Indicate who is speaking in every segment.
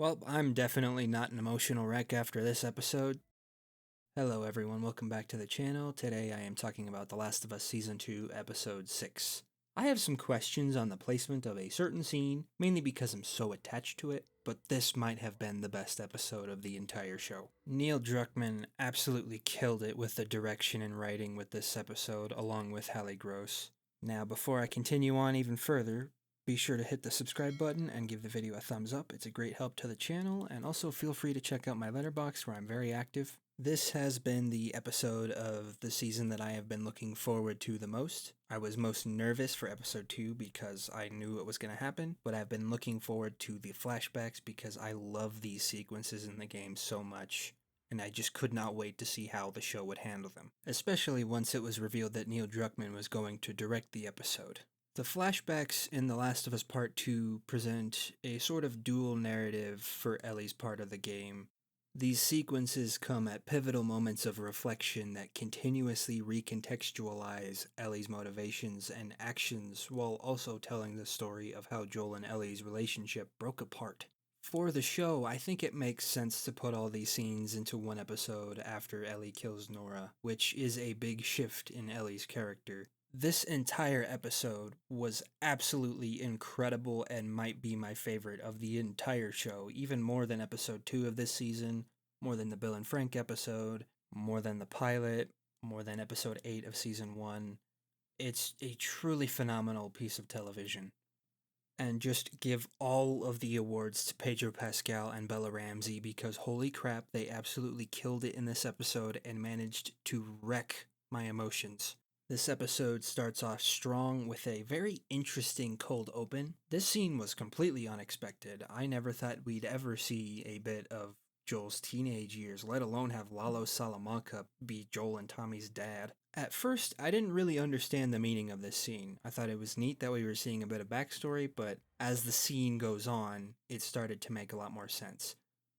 Speaker 1: Well, I'm definitely not an emotional wreck after this episode. Hello, everyone. Welcome back to the channel. Today I am talking about The Last of Us Season 2, Episode 6. I have some questions on the placement of a certain scene, mainly because I'm so attached to it, but this might have been the best episode of the entire show. Neil Druckmann absolutely killed it with the direction and writing with this episode, along with Halle Gross. Now, before I continue on even further, be sure to hit the subscribe button and give the video a thumbs up. It's a great help to the channel, and also feel free to check out my Letterboxd where I'm very active. This has been the episode of the season that I have been looking forward to the most. I was most nervous for episode 2 because I knew it was going to happen, but I've been looking forward to the flashbacks because I love these sequences in the game so much, and I just could not wait to see how the show would handle them, especially once it was revealed that Neil Druckmann was going to direct the episode. The flashbacks in The Last of Us Part 2 present a sort of dual narrative for Ellie's part of the game. These sequences come at pivotal moments of reflection that continuously recontextualize Ellie's motivations and actions while also telling the story of how Joel and Ellie's relationship broke apart. For the show, I think it makes sense to put all these scenes into one episode after Ellie kills Nora, which is a big shift in Ellie's character. This entire episode was absolutely incredible and might be my favorite of the entire show, even more than episode 2 of this season, more than the Bill and Frank episode, more than the pilot, more than episode 8 of season 1. It's a truly phenomenal piece of television. And just give all of the awards to Pedro Pascal and Bella Ramsey because holy crap, they absolutely killed it in this episode and managed to wreck my emotions. This episode starts off strong with a very interesting cold open. This scene was completely unexpected. I never thought we'd ever see a bit of Joel's teenage years, let alone have Lalo Salamanca be Joel and Tommy's dad. At first, I didn't really understand the meaning of this scene. I thought it was neat that we were seeing a bit of backstory, but as the scene goes on, it started to make a lot more sense.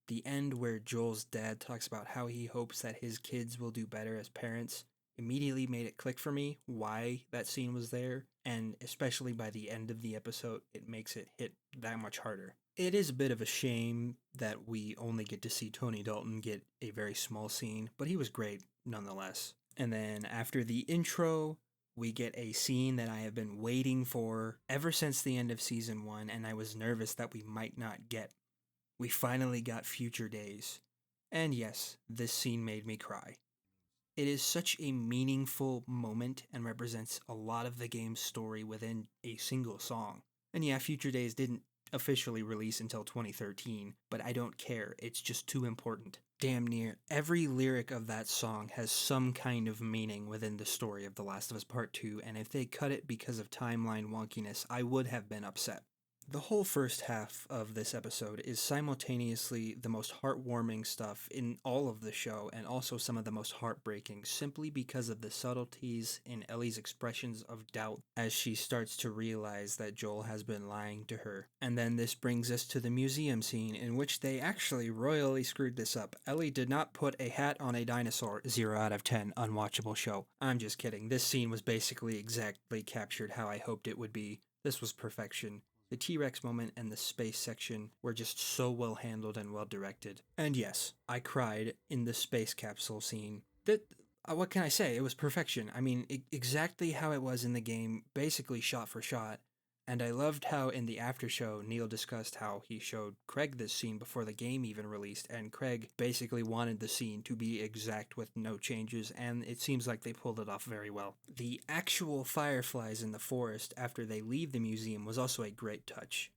Speaker 1: The end where Joel's dad talks about how he hopes that his kids will do better as parents immediately made it click for me why that scene was there, and especially by the end of the episode, it makes it hit that much harder. It is a bit of a shame that we only get to see Tony Dalton get a very small scene, but he was great nonetheless. And then after the intro, we get a scene that I have been waiting for ever since the end of season 1, and I was nervous that we might not get. We finally got Future Days. And yes, this scene made me cry. It is such a meaningful moment and represents a lot of the game's story within a single song. And yeah, Future Days didn't officially release until 2013, but I don't care, it's just too important. Damn near every lyric of that song has some kind of meaning within the story of The Last of Us Part 2, and if they cut it because of timeline wonkiness, I would have been upset. The whole first half of this episode is simultaneously the most heartwarming stuff in all of the show and also some of the most heartbreaking simply because of the subtleties in Ellie's expressions of doubt as she starts to realize that Joel has been lying to her. And then this brings us to the museum scene in which they actually royally screwed this up. Ellie did not put a hat on a dinosaur. 0 out of 10, unwatchable show. I'm just kidding. This scene was basically exactly captured how I hoped it would be. This was perfection. The T-Rex moment and the space section were just so well handled and well directed. And yes, I cried in the space capsule scene. What can I say? It was perfection. I mean, exactly how it was in the game, basically shot for shot. And I loved how in the after show, Neil discussed how he showed Craig this scene before the game even released, and Craig basically wanted the scene to be exact with no changes, and it seems like they pulled it off very well. The actual fireflies in the forest after they leave the museum was also a great touch.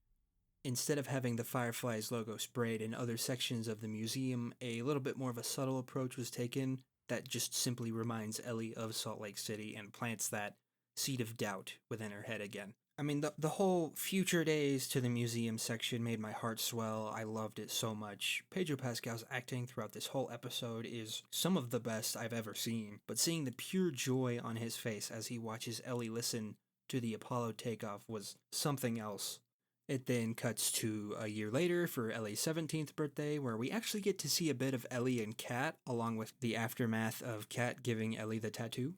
Speaker 1: Instead of having the Fireflies logo sprayed in other sections of the museum, a little bit more of a subtle approach was taken that just simply reminds Ellie of Salt Lake City and plants that seed of doubt within her head again. I mean, the whole Future Days to the museum section made my heart swell. I loved it so much. Pedro Pascal's acting throughout this whole episode is some of the best I've ever seen, but seeing the pure joy on his face as he watches Ellie listen to the Apollo takeoff was something else. It then cuts to a year later for Ellie's 17th birthday, where we actually get to see a bit of Ellie and Kat, along with the aftermath of Kat giving Ellie the tattoo.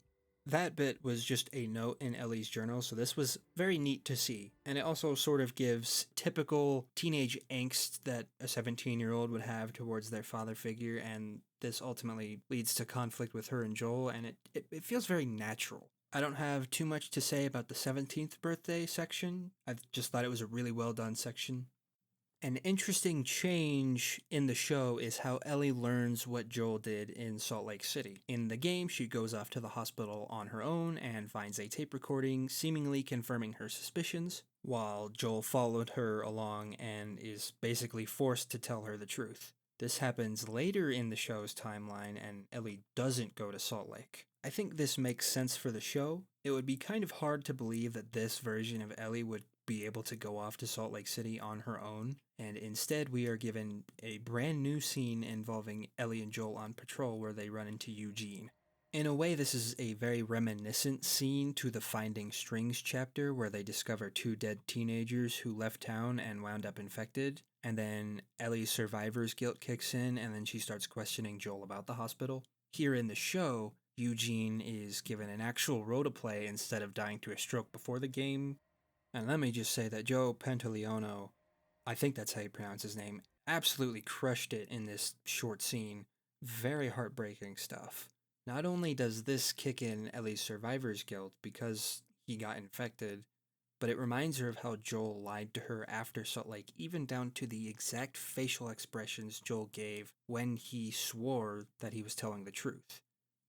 Speaker 1: That bit was just a note in Ellie's journal, so this was very neat to see. And it also sort of gives typical teenage angst that a 17-year-old would have towards their father figure, and this ultimately leads to conflict with her and Joel, and it feels very natural. I don't have too much to say about the 17th birthday section. I just thought it was a really well done section. An interesting change in the show is how Ellie learns what Joel did in Salt Lake City. In the game, she goes off to the hospital on her own and finds a tape recording, seemingly confirming her suspicions, while Joel followed her along and is basically forced to tell her the truth. This happens later in the show's timeline, and Ellie doesn't go to Salt Lake. I think this makes sense for the show. It would be kind of hard to believe that this version of Ellie would be able to go off to Salt Lake City on her own, and instead we are given a brand new scene involving Ellie and Joel on patrol where they run into Eugene. In a way, this is a very reminiscent scene to the Finding Strings chapter where they discover two dead teenagers who left town and wound up infected, and then Ellie's survivor's guilt kicks in and then she starts questioning Joel about the hospital. Here in the show, Eugene is given an actual role to play instead of dying to a stroke before the game. And let me just say that Joe Pantoliano, I think that's how you pronounce his name, absolutely crushed it in this short scene. Very heartbreaking stuff. Not only does this kick in Ellie's survivor's guilt because he got infected, but it reminds her of how Joel lied to her after Salt Lake, even down to the exact facial expressions Joel gave when he swore that he was telling the truth.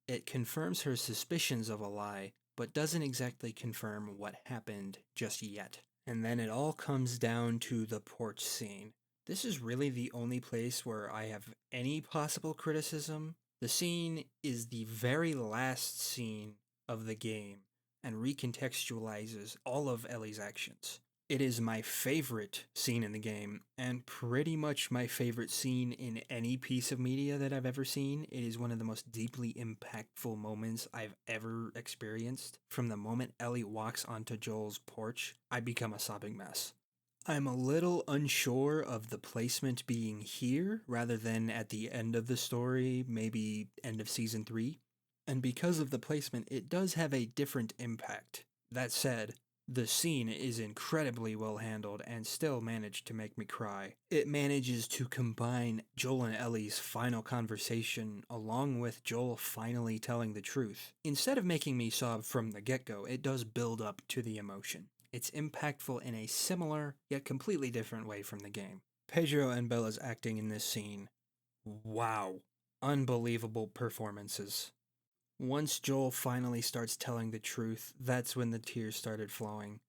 Speaker 1: It confirms her suspicions of a lie, but doesn't exactly confirm what happened just yet. And then it all comes down to the porch scene. This is really the only place where I have any possible criticism. The scene is the very last scene of the game and recontextualizes all of Ellie's actions. It is my favorite scene in the game, and pretty much my favorite scene in any piece of media that I've ever seen. It is one of the most deeply impactful moments I've ever experienced. From the moment Ellie walks onto Joel's porch, I become a sobbing mess. I'm a little unsure of the placement being here rather than at the end of the story, maybe end of season 3. And because of the placement, it does have a different impact. That said, the scene is incredibly well handled and still managed to make me cry. It manages to combine Joel and Ellie's final conversation along with Joel finally telling the truth. Instead of making me sob from the get-go, it does build up to the emotion. It's impactful in a similar, yet completely different way from the game. Pedro and Bella's acting in this scene. Wow. Unbelievable performances. Once Joel finally starts telling the truth, that's when the tears started flowing.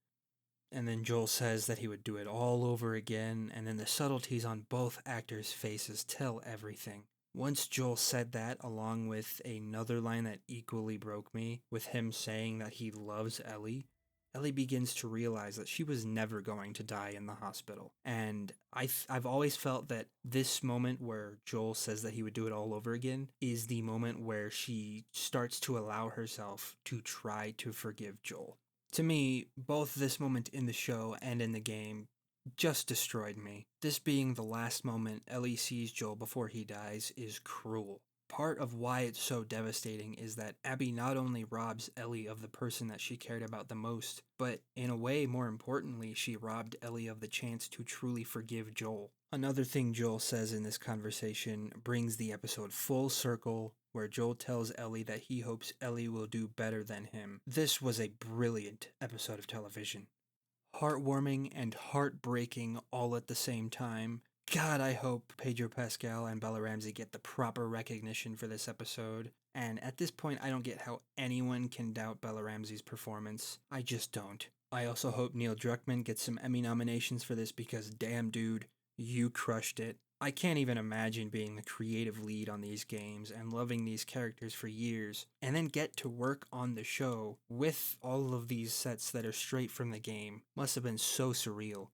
Speaker 1: And then Joel says that he would do it all over again, and then the subtleties on both actors' faces tell everything. Once Joel said that, along with another line that equally broke me, with him saying that he loves Ellie, Ellie begins to realize that she was never going to die in the hospital. And I've always felt that this moment where Joel says that he would do it all over again is the moment where she starts to allow herself to try to forgive Joel. To me, both this moment in the show and in the game just destroyed me. This being the last moment Ellie sees Joel before he dies is cruel. Part of why it's so devastating is that Abby not only robs Ellie of the person that she cared about the most, but in a way, more importantly, she robbed Ellie of the chance to truly forgive Joel. Another thing Joel says in this conversation brings the episode full circle, where Joel tells Ellie that he hopes Ellie will do better than him. This was a brilliant episode of television. Heartwarming and heartbreaking all at the same time. God, I hope Pedro Pascal and Bella Ramsey get the proper recognition for this episode. And at this point, I don't get how anyone can doubt Bella Ramsey's performance. I just don't. I also hope Neil Druckmann gets some Emmy nominations for this because damn dude, you crushed it. I can't even imagine being the creative lead on these games and loving these characters for years, and then get to work on the show with all of these sets that are straight from the game. Must have been so surreal.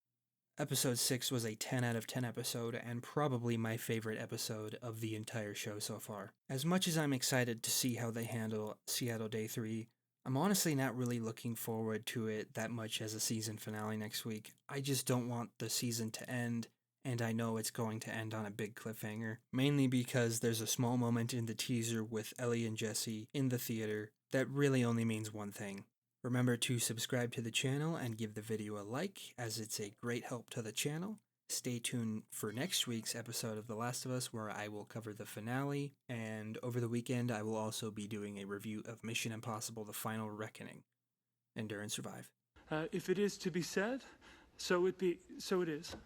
Speaker 1: Episode 6 was a 10 out of 10 episode, and probably my favorite episode of the entire show so far. As much as I'm excited to see how they handle Seattle Day 3, I'm honestly not really looking forward to it that much as a season finale next week. I just don't want the season to end, and I know it's going to end on a big cliffhanger, mainly because there's a small moment in the teaser with Ellie and Jesse in the theater, that really only means one thing. Remember to subscribe to the channel and give the video a like, as it's a great help to the channel. Stay tuned for next week's episode of The Last of Us, where I will cover the finale, and over the weekend I will also be doing a review of Mission Impossible: The Final Reckoning. Endure and survive.
Speaker 2: If it is to be said, so it is.